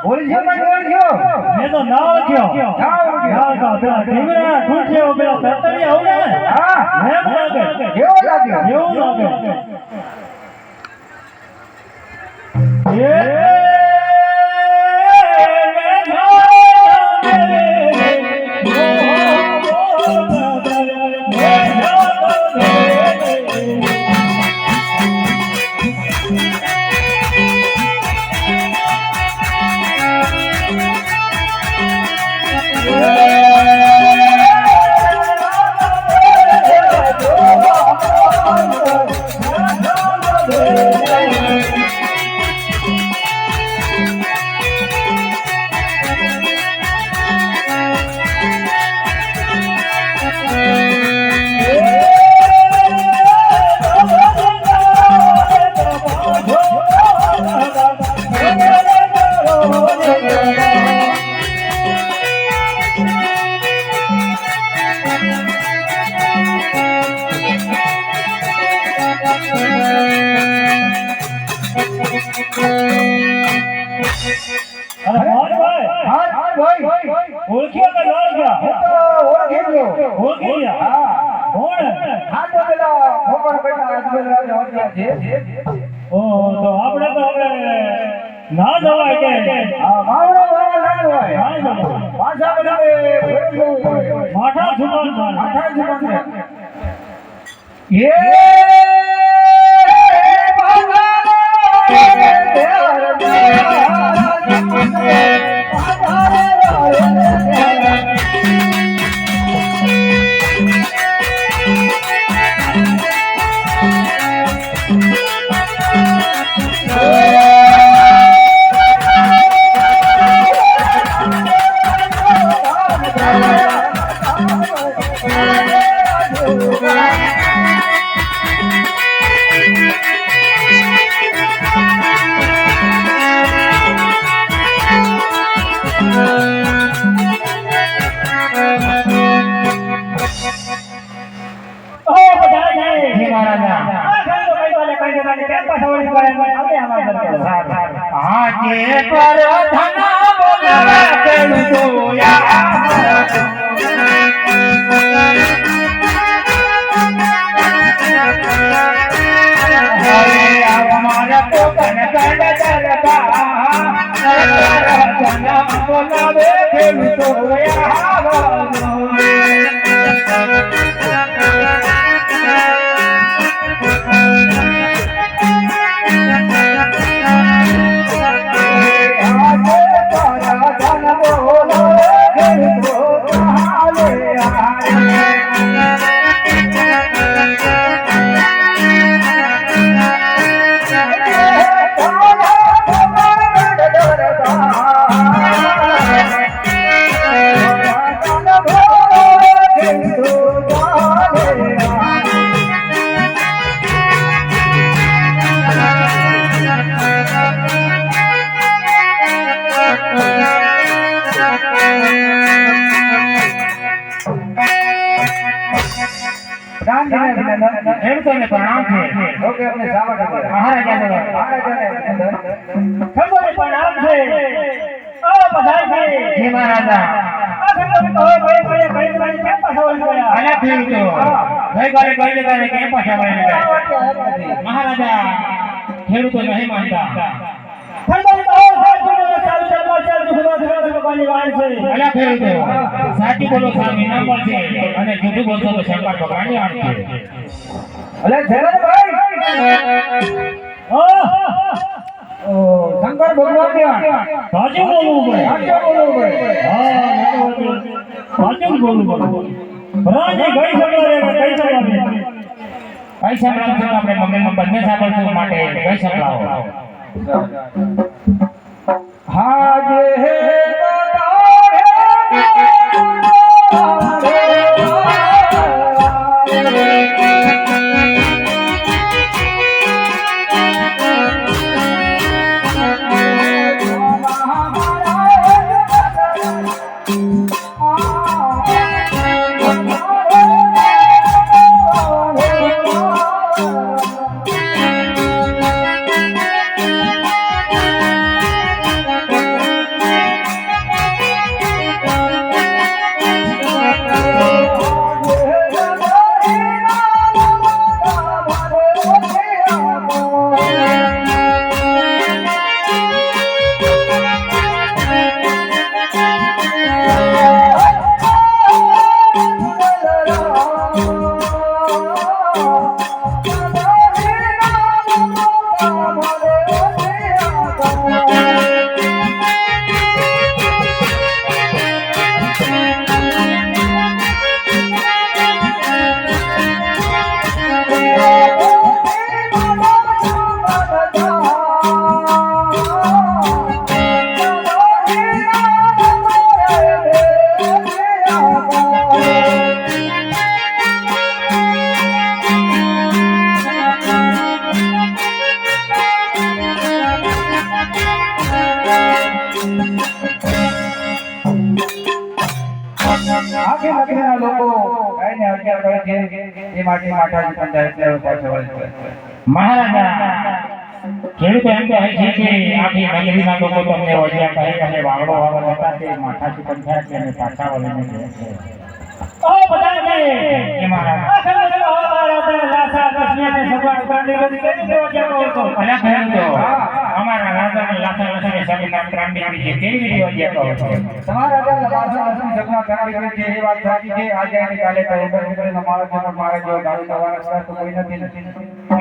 ઓળખ્યો પણ ઓળખ્યો મેં તો ના ઓળખ્યો ના કા પેલા ઢીંગરા ઠૂઠ્યો પેલા તરતડિયા હોને હા એમ લાગે કેવો લાગ્યો એવું લાગે ઓળખ્યો કે ઓળખી ગયા કોણ હા તો પેલા મોકળ બેટા આજબેલ રાજા હોત્યા છે ઓહો તો આપણે તો હવે ના જવાય કે હા માવડો વાળા ના હોય ના જવાય પાછા બધા માઠા જુબાન માઠા જીવન એ प्रणाम थे ओके अपने सावट महाराजा ने प्रणाम थे ओ बधाई थे जी महाराजा अरे ठीक तो भाई गाले गाले गाले के पाछा वाले महाराजा खेलू तो नहीं मानता સાચી બોલો સ્વામી નંબર છે અને જુઠું બોલતો તો શંકર ભગવાનની આડ છે અલે ધીરજભાઈ ઓ શંકર ભગવાનની આડ સાચું બોલવું પડે સાચું બોલવું પડે રાજી ગઈ સંભાળે કઈ સંભાળે કઈ સંભાળે આપણે મમ્મીમાં બંને સાંભળશું માટે કઈ સંભાળો હા જે આખી નગરીના લોકો ગાયને હત્યા કરે છે એ માટે માતાજી પંચાયત પાછળ વળે છે. મહારાજા ખેડૂતો એમ કહે છે કે આખી નગરીના લોકો તમને વજ્યા કહે અને વાવડો વાવડ હતા તે માથાથી પંચાયત છે અને પાછા વળીને કહે છે. ઓ બધાને એ મહારાજ આખા નગર અમારા તે લાસા દસમિયાને સગવડ કાંડી બધી કરી દેવો જાવ તો અલા ખેડૂતો અમારા રાજાને લાખા લખીને સગના ત્રાણ નીકળી છે કેવી રીતે વજ્યા કહો છો? તમારા રાજા લાસા સપના કાઢી કરે છે એ વાત સાચી છે. આજે અને કાલે તો ઉભર નીકળીને મારા જેવો ગાડી તમારા તો કોઈ નથી.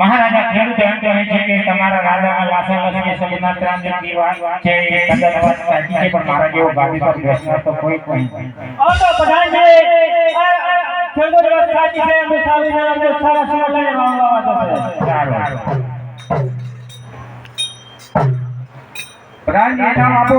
મહારાજા ખેડૂતો એમ કહે છે કે તમારા રાજાના લાખા લખીને સગના ત્રાણ નીકળી વાત છે એ કદાચ વાત સાચી છે પણ મારા જેવો ગાડી પર બેસનાર તો કોઈ નહીં. ઓ તો બધાને ખેડૂત વાત સાચી છે અમે સાવીને અમે સારા સારા લઈને વાવવા જશે. સારું પ્રધાનજી નામ આપો.